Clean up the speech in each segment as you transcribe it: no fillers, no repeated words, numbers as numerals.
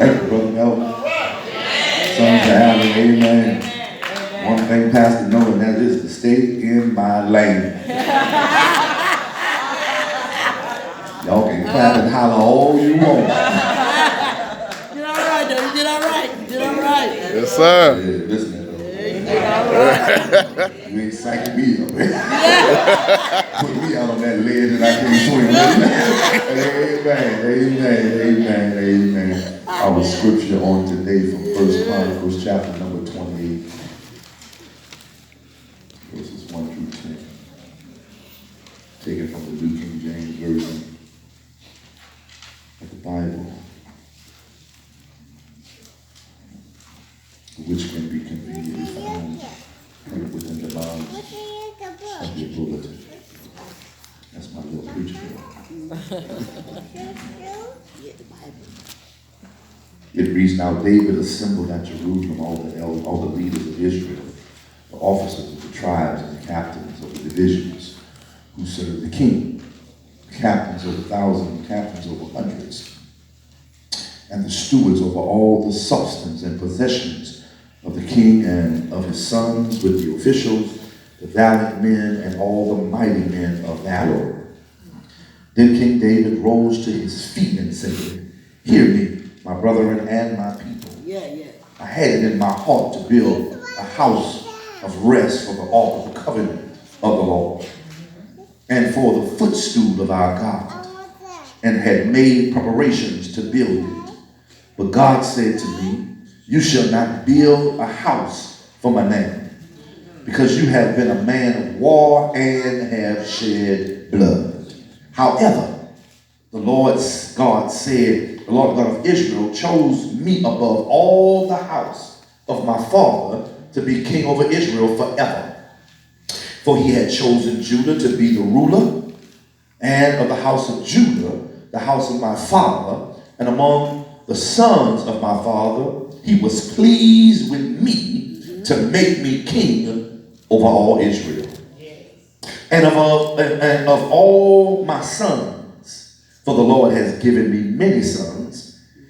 Thank you, Brother Melvin. Sons of Allen, amen. One thing Pastor knows, and that is to stay in my lane. Y'all can clap and holler all you want. You did all right, though. You did all right. You did all right. Yes, sir. Yeah, listen to You did all right. you ain't psyching me up. Put me out on that ledge and I can't swim. Amen, amen. Our scripture on today from 1 Chronicles chapter number 28, verses 1 through 10. Taken from the New King James Version of the Bible, which can be conveniently found right within the lines of your bulletin. That's my little preacher. It reads, now David assembled at Jerusalem all the leaders of Israel, the officers of the tribes and the captains of the divisions who served the king, captains over thousands, captains over hundreds, and the stewards over all the substance and possessions of the king and of his sons, with the officials, the valiant men, and all the mighty men of valor. Then King David rose to his feet and said, hear me, my brethren and my people. I had it in my heart to build a house of rest for the ark of the covenant of the Lord, and for the footstool of our God, and had made preparations to build it. But God said to me, you shall not build a house for my name, because you have been a man of war and have shed blood. However, the Lord God of Israel chose me above all the house of my father to be king over Israel forever. For he had chosen Judah to be the ruler, and of the house of Judah, the house of my father, and among the sons of my father, he was pleased with me to make me king over all Israel. And of all my sons, for the Lord has given me many sons,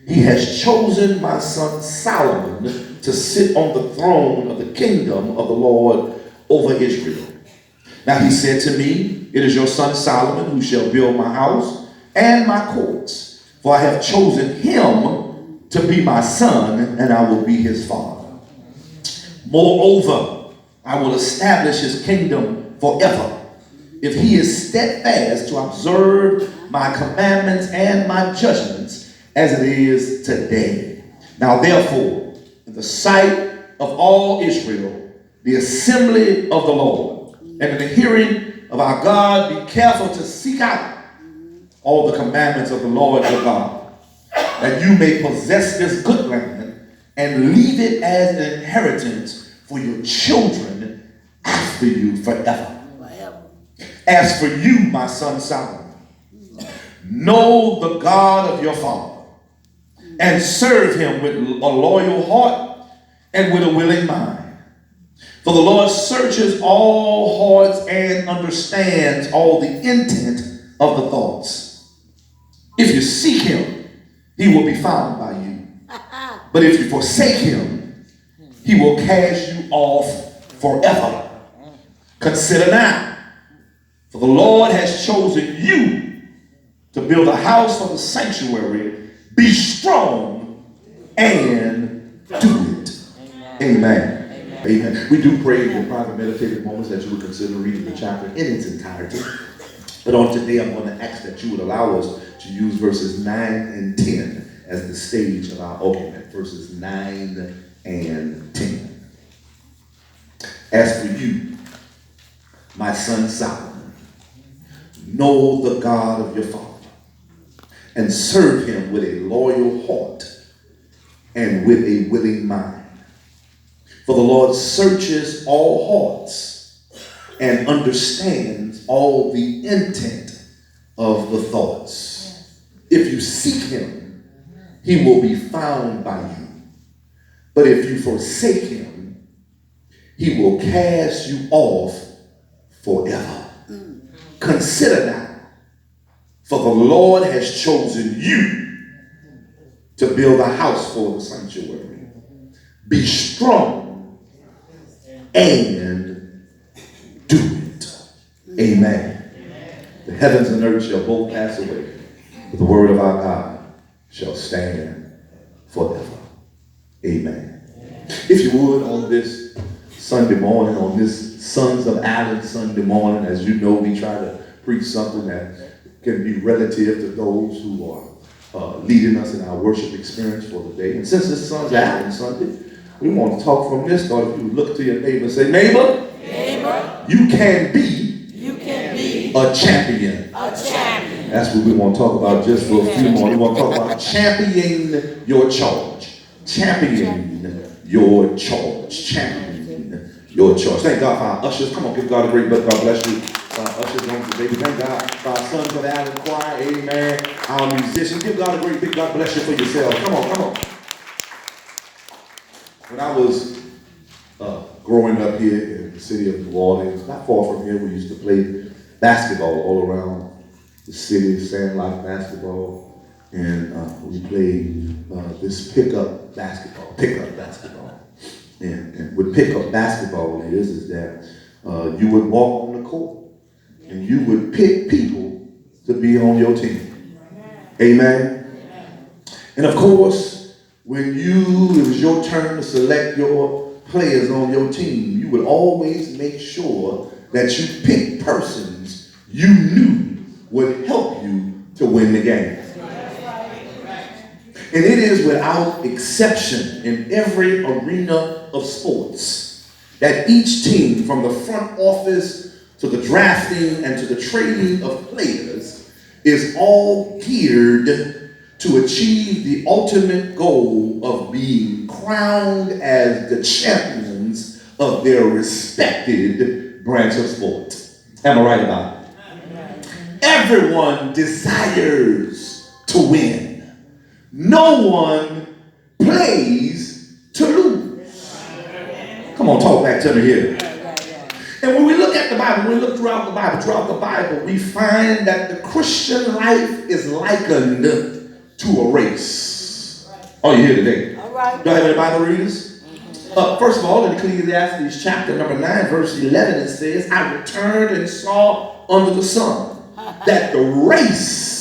he has chosen my son Solomon to sit on the throne of the kingdom of the Lord over Israel. Now he said to me, it is your son Solomon who shall build my house and my courts, for I have chosen him to be my son, and I will be his father. Moreover, I will establish his kingdom forever, if he is steadfast to observe my commandments and my judgments as it is today. Now therefore, in the sight of all Israel, the assembly of the Lord, and in the hearing of our God, be careful to seek out all the commandments of the Lord your God, that you may possess this good land and leave it as an inheritance for your children after you forever. As for you, my son Solomon, know the God of your father, and serve him with a loyal heart and with a willing mind. For the Lord searches all hearts and understands all the intent of the thoughts. If you seek him, he will be found by you. But if you forsake him, he will cast you off forever. Consider now, for the Lord has chosen you to build a house for the sanctuary. Be strong and do it. Amen. Amen. We do pray in your private meditative moments that you would consider reading the chapter in its entirety. But on today, I'm going to ask that you would allow us to use verses 9 and 10 as the stage of our argument. Verses 9 and 10. As for you, my son Solomon, know the God of your father, and serve him with a loyal heart and with a willing mind. For the Lord searches all hearts and understands all the intent of the thoughts. If you seek him, he will be found by you. But if you forsake him, he will cast you off forever. Consider now, for the Lord has chosen you to build a house for the sanctuary. Be strong and do it. Amen. The heavens and earth shall both pass away, but the word of our God shall stand forever. Amen. If you would, on this Sunday morning, on this Sons of Allen Sunday morning, as you know, we try to preach something that can be relative to those who are leading us in our worship experience for the day. And since it's Sons of Allen Sunday, we want to talk from this thought. If you look to your neighbor and say, neighbor, you can be a champion. That's what we want to talk about just for a few more. We want to talk about championing your charge. Championing your charge. Championing your charge. Thank God for our ushers. Come on, give God a great big God bless you. Ushers on today. Thank God for our Sons of Allen choir. Amen. Our musicians. Give God a great big God bless you for yourselves. Come on, come on. When I was growing up here in the city of New Orleans, not far from here, we used to play basketball all around the city, sand-like basketball, and we played this pickup basketball. And with pickup basketball, what it is that you would walk on the court, and you would pick people to be on your team. Amen? And of course, when it was your turn to select your players on your team, you would always make sure that you picked persons you knew would help you to win the game. And it is without exception in every arena of sports that each team, from the front office to the drafting and to the trading of players, is all geared to achieve the ultimate goal of being crowned as the champions of their respected branch of sport. Am I right about it? Everyone desires to win. No one plays to lose. Come on, talk back to me here. And when we look at the Bible, when we look throughout the Bible, we find that the Christian life is likened to a race. Oh, you here today? All right. Do I have any Bible readers? First of all, in Ecclesiastes chapter number 9, verse 11, it says, I returned and saw under the sun that the race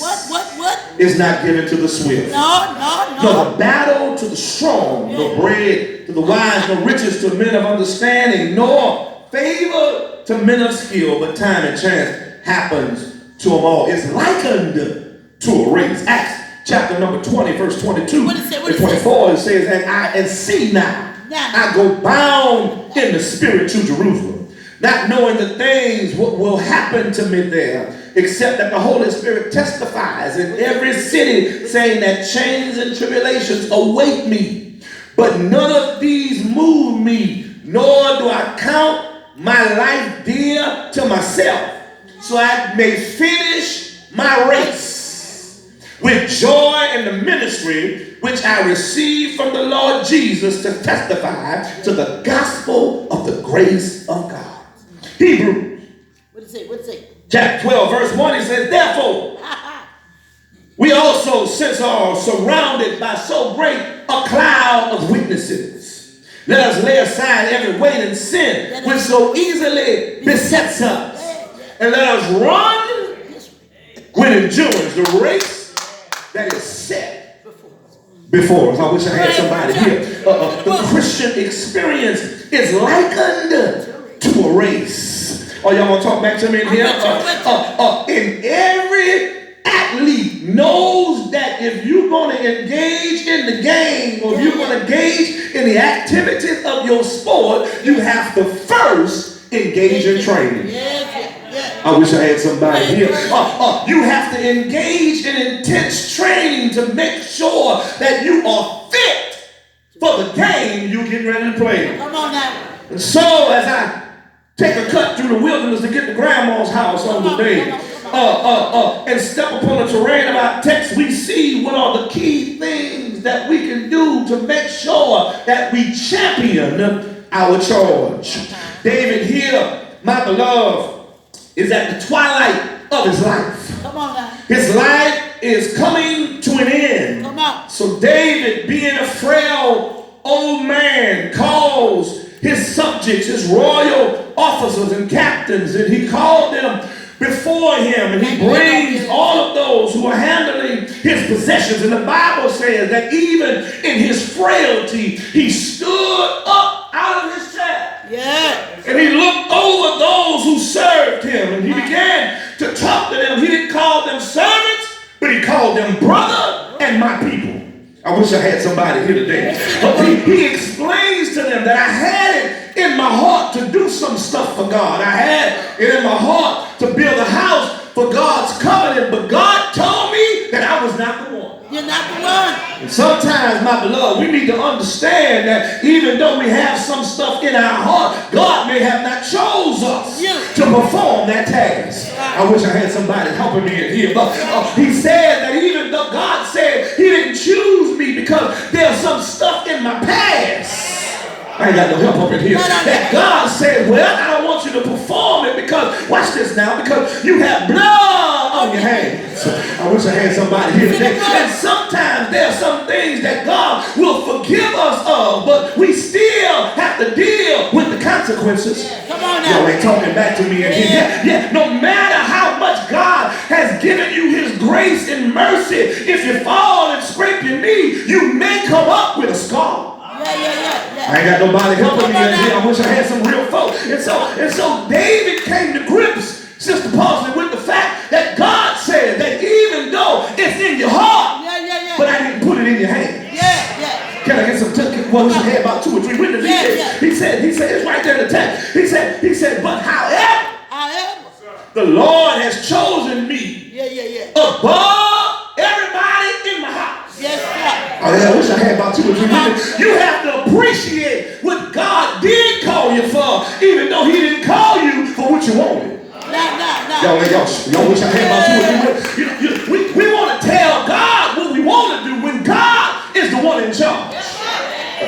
is not given to the swift. No, the battle to the strong, no bread to the wise, no riches to men of understanding, nor favor to men of skill, but time and chance happens to them all. It's likened to a race. Acts chapter number 20, verse 22 and 24, it says, and see now, I go bound in the spirit to Jerusalem, not knowing the things what will happen to me there, except that the Holy Spirit testifies in every city, saying that chains and tribulations await me. But none of these move me, nor do I count my life dear to myself, so I may finish my race with joy in the ministry which I received from the Lord Jesus to testify to the gospel of the grace of God. Hebrews. What does it say? Chapter 12, verse 1, it says, therefore, we also, since are surrounded by so great a cloud of witnesses, let us lay aside every weight and sin which so easily besets us, and let us run with endurance the race that is set before us. I wish I had somebody here. The Christian experience is likened to a race. Oh, y'all want to talk back to me in here? And every athlete knows that if you're going to engage in the game, or if you're going to engage in the activities of your sport, you have to first engage in training. I wish I had somebody here. You have to engage in intense training to make sure that you are fit for the game you're getting ready to play. Come on now. And so as I take a cut through the wilderness to get to grandma's house on the day, and step upon the terrain of our text, we see what are the key things that we can do to make sure that we champion our charge. David here, my beloved, is at the twilight of his life. Come on now. His life is coming to an end. Come on. So David, being a frail old man, calls his subjects, his royal officers and captains, and he called them before him, and he brings all of those who are handling his possessions. And the Bible says that even in his frailty, he stood up out of his chair. Yeah. And he looked over those who served him, and he began to talk to them. He didn't call them servants, but he called them brother and my people. I wish I had somebody here today. But he explains to them that I had it in my heart to do some stuff for God. I had it in my heart to build a house for God's covenant, but God told me that I was not the one. You're not the one. And sometimes, my beloved, we need to understand that even though we have some stuff in our heart, God may have not chose us to perform that task. I wish I had somebody helping me in here. But he said that even though God said he didn't choose me because there's some stuff in my past. I ain't got no help up in here. That God said, well, I don't want you to perform it because, watch this now, because you have blood on your hands. I wish I had somebody here today. And sometimes there are some things that God will forgive us of, but we still have to deal with the consequences. Come on now. Y'all ain't talking back to me in here. Yeah, no matter how much God has given you his grace and mercy, if you fall and scrape your knee, you may come up with a scar. I ain't got nobody helping me in here. I wish I had some real folk. And so David came to grips, Sister Paulson, with the fact that God said that even though it's in your heart, but I didn't put it in your hand. Can I get some well, we should have about 2 or 3 witnesses. He said, it's right there in the text. He said, but however, the Lord has chosen me above everybody in my house. I wish I had about 2 or 3 minutes. You have to appreciate what God did call you for, even though he didn't call you for what you wanted. Y'all wish I had about 2 or 3 minutes. We want to tell God what we want to do when God is the one in charge.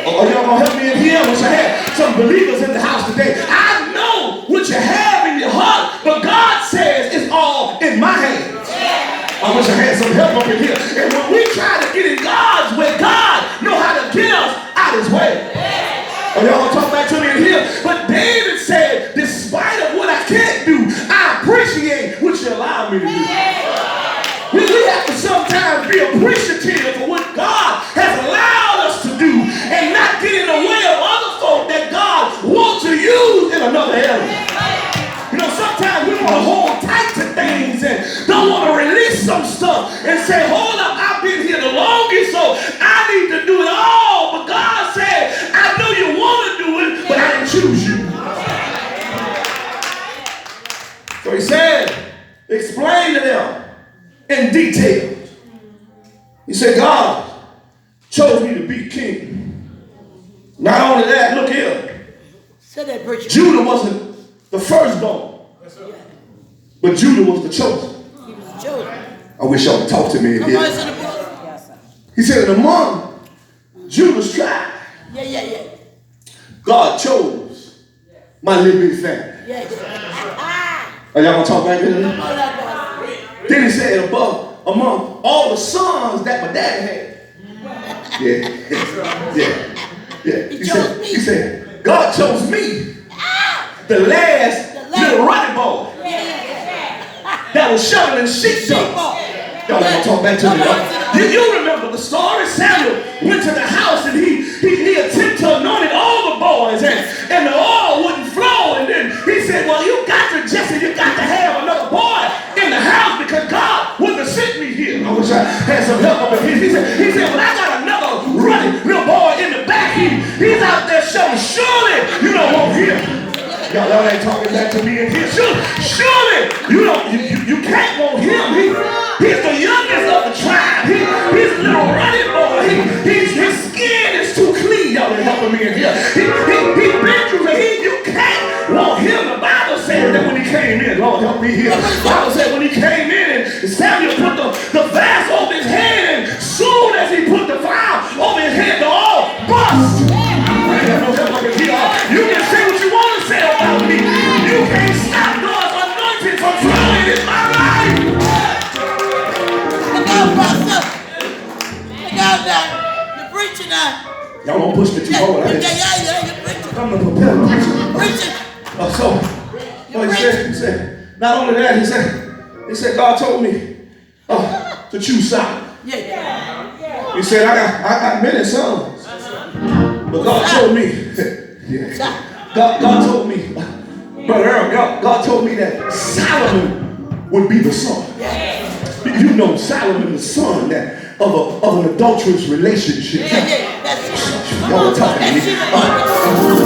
Y'all gonna help me in here? I wish I had some believers in the house today. I know what you have in your heart, but God says it's all in my hands. I wish I had some help up in here. And when we try to get in God's way, God know how to get us out his way. Y'all gonna talk back to me in here? But David said, despite of what I can't do, I appreciate what you allow me to do. We have to sometimes be appreciative for what God has allowed us to do and not get in the way of other folk that God wants to use in another area. You know, sometimes we want to hold tight to things and don't want to release some stuff and say, hold up, I've been here the longest, so I need to do it all. But God said, I know you want to do it, but I didn't choose you. So he said, explain to them in detail. He said, God chose me to be king. Not only that, look here. Judah wasn't the firstborn, but Judah was the chosen. He was the chosen. I wish y'all would talk to me in here. He said, among Judah's tribe, God chose my little bitty family. Are y'all gonna talk back there? Then he said, among all the sons that my daddy had. He said, God chose me, the last little running boy that was shoveling sheep dung. Y'all ain't gonna talk back to me. You remember the story? Samuel went to the house and he attempted to anoint all the boys and the oil wouldn't flow. And then he said, well, Jesse, you got to have another boy in the house because God wouldn't have sent me here. I wish I had some help up in here. He said, well, I got another running little boy in the back. He's out there showing. Surely you don't want him. Y'all ain't talking back to me in here. Surely you can't want him. He's the youngest of the tribe. He's a little running boy. His skin is too clean. Y'all ain't helping me in here. He's been through it. You can't want him. The Bible said that when he came in, Lord help me here. The Bible said when he came in and Samuel put the vase over his head, and soon as he put the vial over his head, they all bust. You can say what you want to say about me. You can't stop God's anointing from flowing in my life. Look out, Pastor. Look out, Doctor. Y'all don't push me too hard. Yeah, you're preaching. I'm the propeller preacher. Preaching. He said, not only that, he said, God told me to choose silence. Yeah. He said, I got many sons, but God told me, God told me, Brother Earl, God told me that Solomon would be the son. You know Solomon, the son of an adulterous relationship. Y'all are talking to me.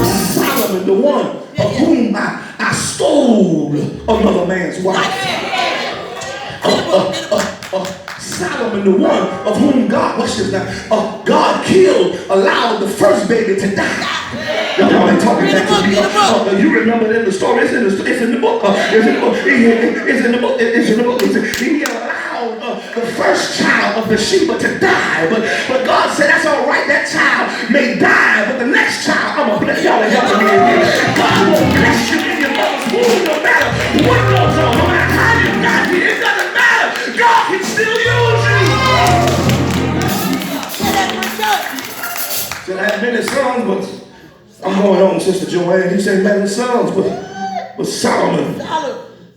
Solomon, the one of whom I stole another man's wife. Solomon, the one of whom God, watch this now, God allowed the first baby to die. Y'all ain't talking back to me. You remember in the story, it's in the book. He allowed the first child of Bathsheba to die. But God said, that's all right, that child may die, but the next child, I'm going to bless y'all and help me in here. God will bless you in your mother's womb, no matter what goes on, no matter how you got here, it doesn't matter. God can still use you. Said I had many sons, but I'm going on, Sister Joanne. He said many sons, but Solomon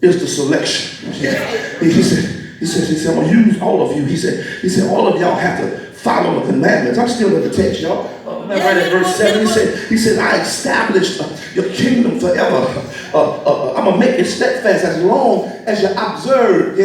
is the selection. He said, I'm gonna use all of you. He said, all of y'all have to follow the commandments. I'm still in the text, y'all. Right in verse 7, he said, I established your kingdom forever. I'm gonna make it steadfast as long as you observe.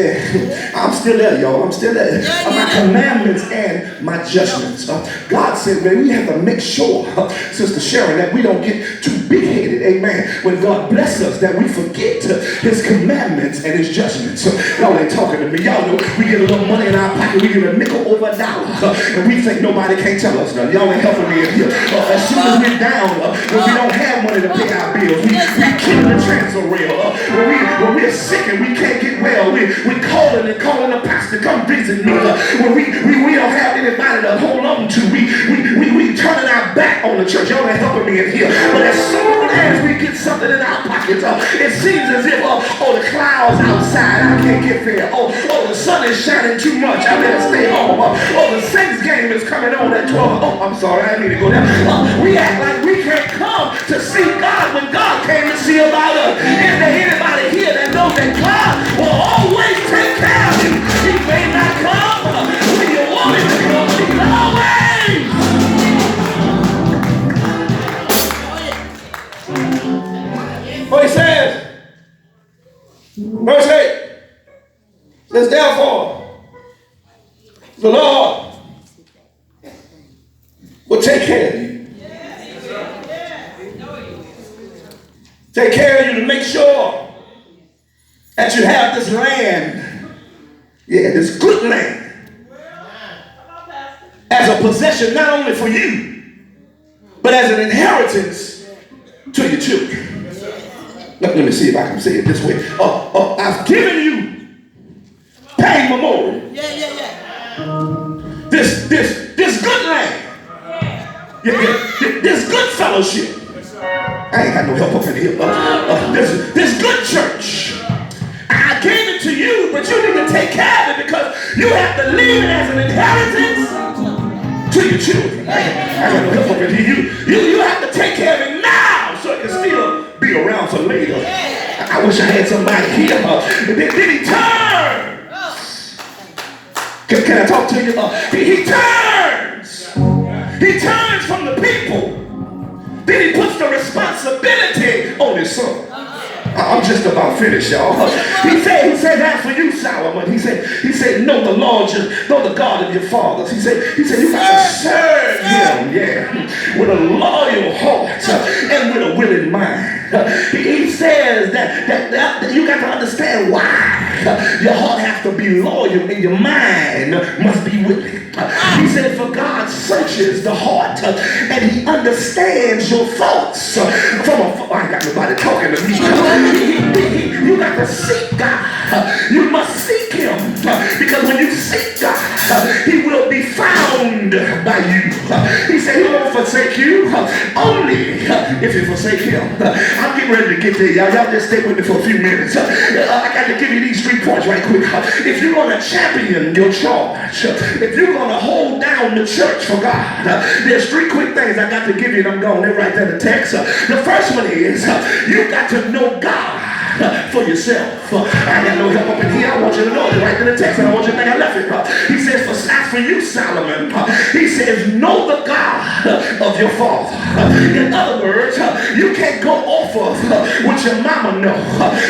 I'm still there, y'all. I'm still there. My commandments and my judgments. God said, man, we have to make sure, Sister Sharon, that we don't get too big-headed. Amen. When God bless us, that we forget his commandments and his judgments. Y'all ain't talking to me. Y'all know we get a little money in our pocket. We get a nickel over a dollar. And we think nobody can't tell us nothing. Y'all ain't helping me in here. As soon as we're down, when we don't have money to pay our bills, we kill the transfer rail. When we're sick and we can't get well, we calling the pastor, come visit me. When we don't have anybody to hold on to, we turning our back on the church. Y'all ain't helping me in here. But as soon as we get something in our pockets, it seems as if, the clouds outside, I can't get there. The sun is shining too much, I better stay home. The Saints game is coming on at 12. I'm sorry, I need to go down. We act like we can't come to see God when God came to see about us. Is there anybody here that knows that God will always take care of you? He may not come when you want him to come, but he's always. He says, verse 8, says, therefore, the Lord will take care of you. Take care of you to make sure that you have this land, this good land, as a possession not only for you, but as an inheritance to your children. Let me see if I can say it this way. I've given you paying memorial. This good land. This good fellowship. I ain't got no help up in here. This good church. I gave it to you, but you need to take care of it because you have to leave it as an inheritance to your children. I got no help up in here. You have to take care of it now so it can still be around for later. I wish I had somebody here. Then he turns. Can I talk to you? He turns. He turns from the people. Then he puts the responsibility on his son. I'm just about finished, y'all. He said that for you, Solomon. He said, know the Lord, know the God of your fathers. He said, you got to serve him, with a loyal heart and with a willing mind. He says that you got to understand why your heart has to be loyal and your mind must be willing. He said, for God searches the heart and he understands your thoughts. I ain't got nobody talking to me. You got to seek God. You must seek him because when you seek God, he will be found by you. He said he won't forsake you only if you forsake him. I'm getting ready to get there, y'all. Y'all just stay with me for a few minutes. I got to give you these 3 points right quick. If you're going to champion your charge, if you're going to hold down the church for God, there's 3 quick things I got to give you, and I'm going. They're right there in the text. The first one is you got to know God for yourself. I got no help up in here. I want you to know it right in the text, and I want you to think I left it. He says, as for you, Solomon, he says, know the God of your father. In other words, you can't go off of what your mama know.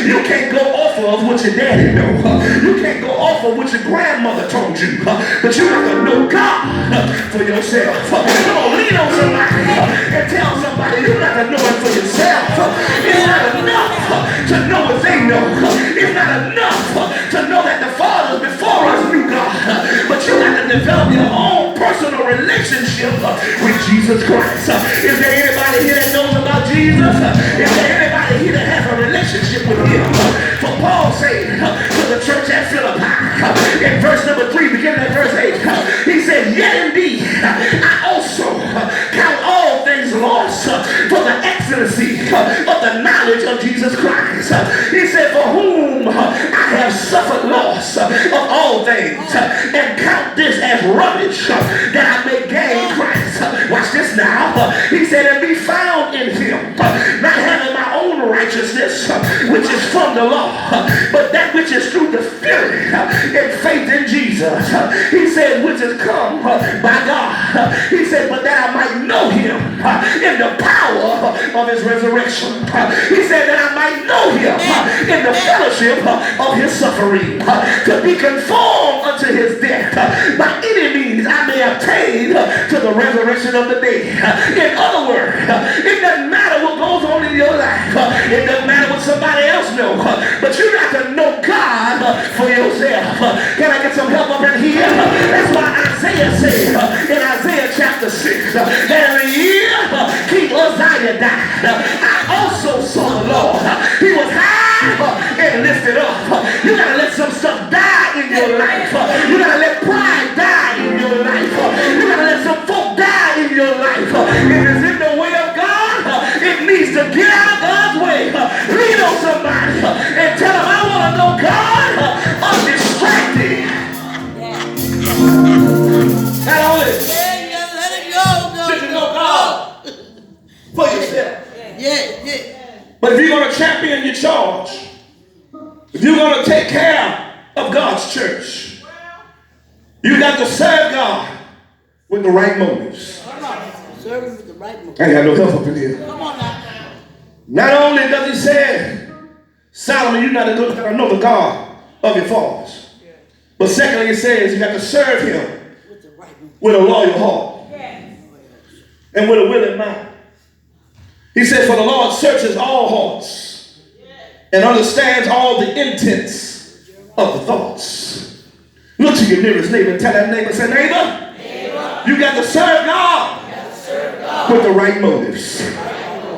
You can't go off of what your daddy know. You can't go off of what your grandmother told you. But you have to know God for yourself. Come on, lean on somebody and tell somebody you got to know it for yourself. It's not enough to know what they know. It's not enough to know that the fathers before us knew God. But you got to develop your own personal relationship with Jesus Christ. Is there anybody here that knows about Jesus? Is there anybody here that has a relationship with him? For Paul said to the church at Philippi, in verse number 3, beginning at verse 8, he said, yet indeed I also count all things lost for the excellency of the knowledge of Jesus Christ. He said, for whom I have suffered loss of all things, and count this as rubbish, that I may gain Christ. Watch this now. He said, and be found in him, not having my own righteousness, which is from the law, but that which is through the Spirit, in faith in Jesus. He said, which is come by God. He said, but that I might know him in the power of his resurrection. He said that I might know him in the fellowship of his suffering, to be conformed unto his death. By any means I may attain to the resurrection of the dead. In other words, it doesn't matter what goes on in your life. It doesn't matter what somebody else knows. But you got to know God for yourself. Can I get some help up in here? That's why Isaiah said in Isaiah chapter 6, that in the year King Uzziah died, I also saw the Lord. He was high and lifted up. You got to let some stuff die in your life. You got to let pride die in your life. You got to let some folk die in your life. If it's in the way of God, it needs to get out of God's way. Lean on somebody and tell them, I want to know God undistracted. Not only Let it go. should you know God for yourself, Yeah. but if you're going to champion your charge, if you're going to take care of God's church, you got to serve God with the right motives. Come on. Serve him with the right motive. I ain't got no help up in here. Come on now. Not only does he say, Solomon, you got to know the God of your fathers, but secondly, he says you got to serve him With the right motive. with a loyal heart and with a willing mind. He said, for the Lord searches all hearts and understands all the intents of the thoughts. Look to your nearest neighbor and tell that neighbor, say, neighbor, you got to serve God with the right motives.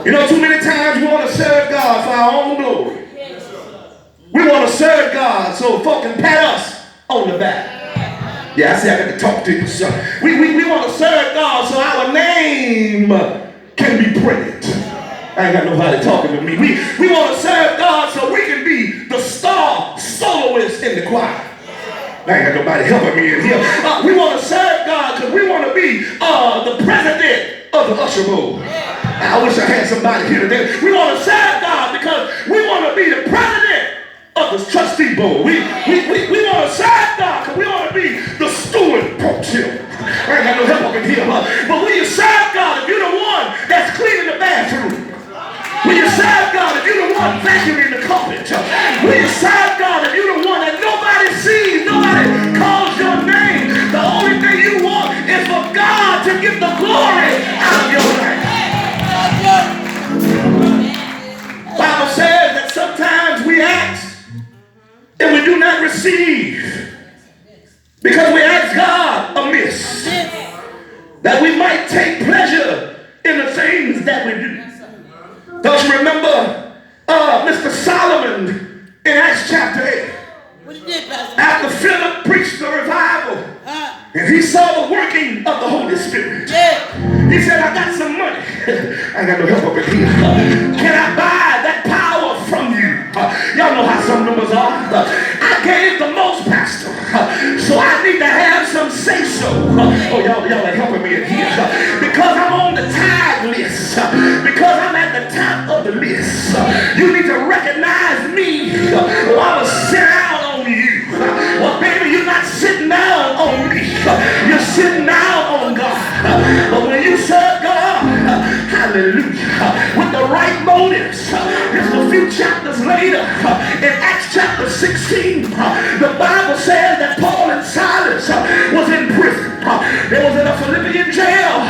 You know, too many times we want to serve God for our own glory. We want to serve God so folk can pat us on the back. Yeah, I say I got to talk to you, son. We want to serve God so our name can be printed. I ain't got nobody talking to me. We want to serve God so we can be the star soloist in the choir. I ain't got nobody helping me in here. We want to serve God because we want to be the president of the usher board. I wish I had somebody here today. We want to serve God because we want to be the president of the trustee board. We want to serve God because we want to be the steward portion. I ain't got no help up in here. But when you serve God, if you're the one that's cleaning the bathroom, when you serve God, if you're the one vacuuming the carpet, when you serve God, if you're the one that nobody sees, nobody calls your name, the only thing you want is for God to get the glory out of your life. Bible says that sometimes we ask and we do not receive because we ask God amiss, that we might take pleasure in the things that we do. Don't you remember Mr. Solomon in Acts chapter 8? What he did, Pastor? After Philip preached the revival, and he saw the working of the Holy Spirit. Yeah. He said, I got I ain't got no help up in here. Can I buy that power from you? Y'all know how some numbers are. I gave the most, Pastor. So I need to have some say-so. Oh, y'all are helping me in here. Because I'm on the tithe list. Because I'm at the top of the list. You need to recognize me. Or I will sit down on you. Well, baby, you're not sitting down on me. You're sitting down on God. But when you serve God, hallelujah, with the right motives, just a few chapters later, in Acts chapter 16, the Bible says that Paul and Silas was in prison. They was in a Philippian jail.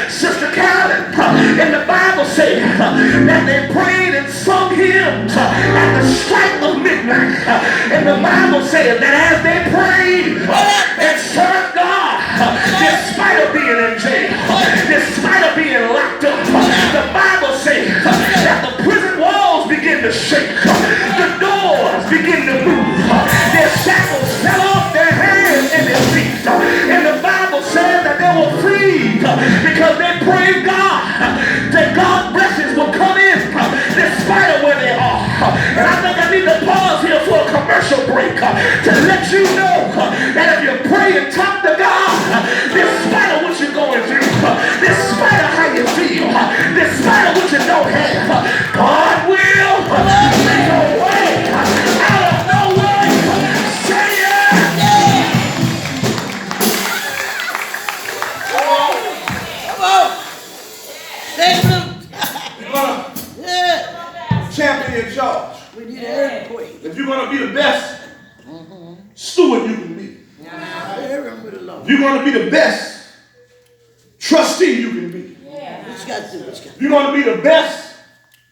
Sister Carolyn, and the Bible says that they prayed and sung hymns at the strike of midnight. And the Bible says that as they prayed and served God, despite of being in jail, despite of being locked up, the Bible says that the prison walls begin to shake, the doors begin to move, their shackles fell off their hands and their feet, and the Bible says that they were freed because they prayed God that God's blessings will come in despite of where they are. And I think I need to pause here for a commercial break to let you know that if you pray and talk to God, despite of what you're going through, despite of how you feel, despite of what you don't have, God will make a way out of no way. Say it! Come on. Say it. Yeah. Champion in charge. We need an earthquake. If you're going to be the best steward you can be, if you're going to be the best trustee you can be, if you're going to be the best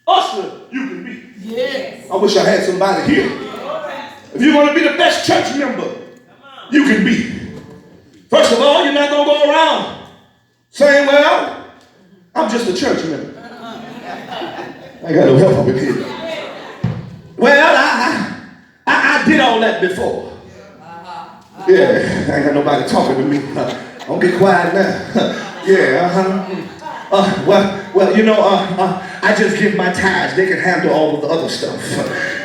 usher you can be. Yes. I wish I had somebody here. If you're going to be the best church member you can be, first of all, you're not going to go around saying, well, I'm just a church member. I got no help up in here. Well, I did all that before. Yeah, I ain't got nobody talking to me. Don't get quiet now. Yeah, well, you know, I just give my tithes. They can handle all of the other stuff.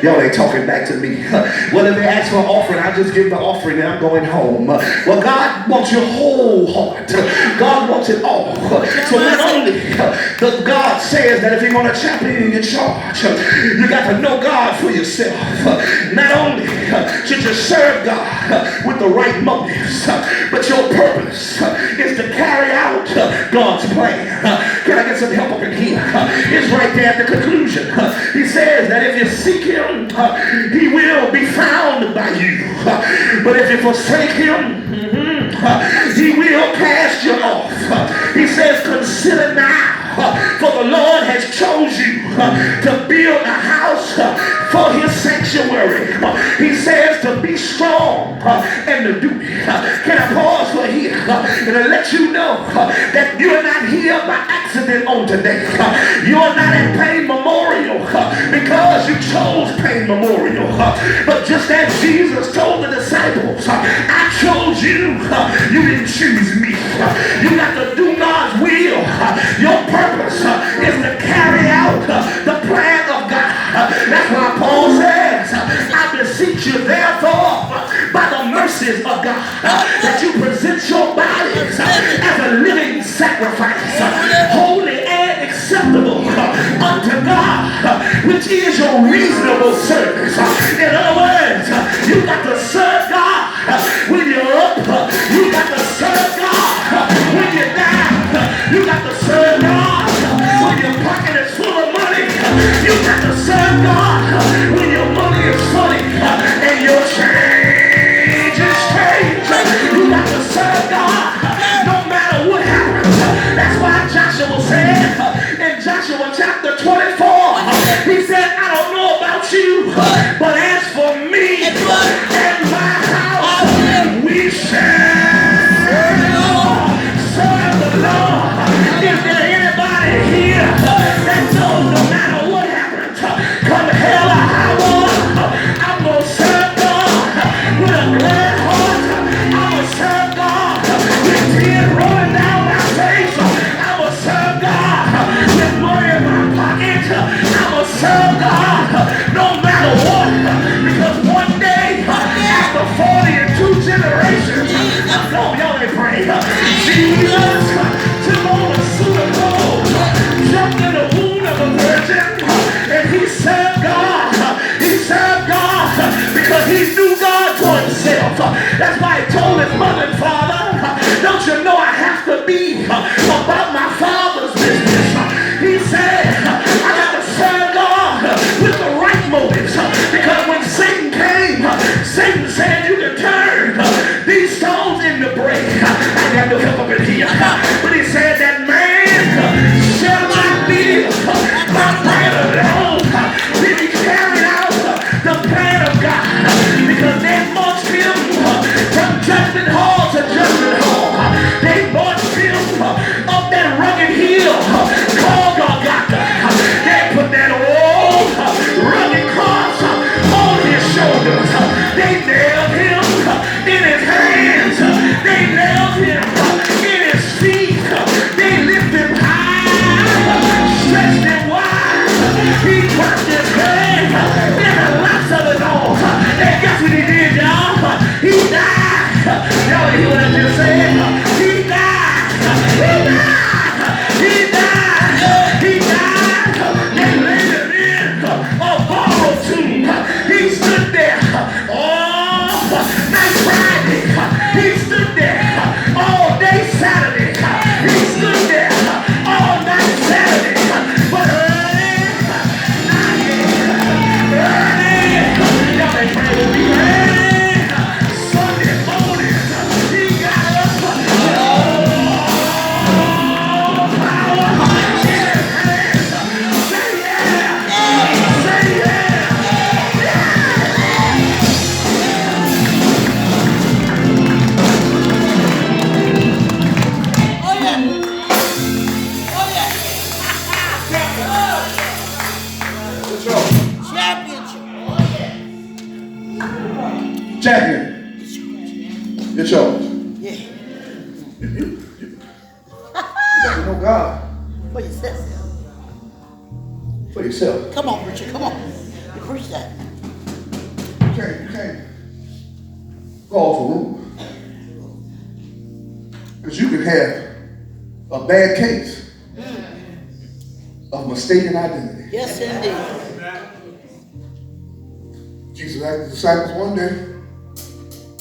Y'all ain't talking back to me. Well, if they ask for an offering, I just give the offering and I'm going home. Well, God wants your whole heart. God wants it all. So not only does God says that if you're going to champion your charge, you got to know God for yourself. Not only should you serve God with the right motives, but your purpose is to carry out God's plan. Can I get some help up in here? It's right there at the conclusion. He says that if you seek him, he will be found by you. But if you forsake him, he will cast you off. He says, consider now, for the Lord has chosen you to build a house for his sanctuary. He says to be strong and to do it. Can I pause for here and to let you know that you're not here by accident on today. You're not at Pain Memorial because you chose Pain Memorial. But just as Jesus told the disciples, I chose you. You didn't choose me. You got to do God's will. Your purpose is to carry out the plan of God. That's why Paul says, I beseech you therefore by the mercies of God that you present your bodies as a living sacrifice, holy and acceptable unto God, which is your reasonable service. In other words, you got to serve God when you're up. You got to serve God when you're down. You got to serve God when your pocket is full of money. You got to serve God when your money is funny and your change is strange. You got to serve God no matter what happens. That's why Joshua said in Joshua chapter 24, he said, I don't know about you, but as for me and my house, we shall serve the Lord. Is there anybody here that knows no matter what happens, come hell or high water, I'm going to serve God with a glad heart. I'm going to serve God with tears rolling down my face. I'm going to serve God with my Father's business. He said, I got to serve God with the right motives. Because when Satan came, Satan said you can turn these stones into bread. I got no help up in here. But he said that man shall not live by bread alone. Then he carried out the plan of God. Because they marched him from judgment hall to judgment hall. They marched him up that rugged hill called Golgotha. They put that old rugged cross on his shoulders. They nailed him in his hands. They nailed him in his feet. They lifted him high, stretched him wide. He clapped his head in the lots of his arms. And guess what he did, y'all? He died. Y'all hear what I just said? He died. He died. He died. He died. They laid him in a borrowed tomb. He stood there. Oh, night Friday. He stood there all day Saturday. He stood there all night Saturday. But early, y'all ain't praying with me. Early Sunday morning, he got up. Oh, power in his hands. Say yeah. Say yeah. Oh yeah. Oh yeah. Championship. Champion. Get yours. Yeah. You got to know God For yourself. for yourself. Come on, preacher. Come on. You preach that. You can't go off a rule. Because you can have a bad case of mistaken identity. Yes, indeed. Jesus asked the disciples one day,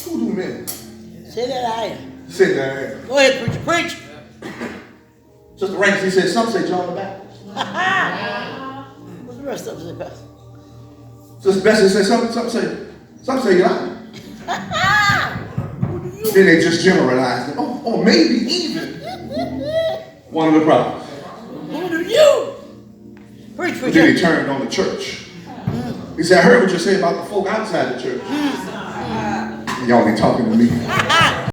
who do men Say that I am. say that I am? Go ahead, preacher. Preach. Sister Ranks, he said, some say John the Baptist. What's the rest of it, Pastor? Sister Bessie said, some say Elijah. Then they just generalized it. Or maybe even one of the prophets. Who do you? Preach, But preacher. then he turned on the church. He said, I heard what you say about the folk outside the church. Y'all ain't talking to me.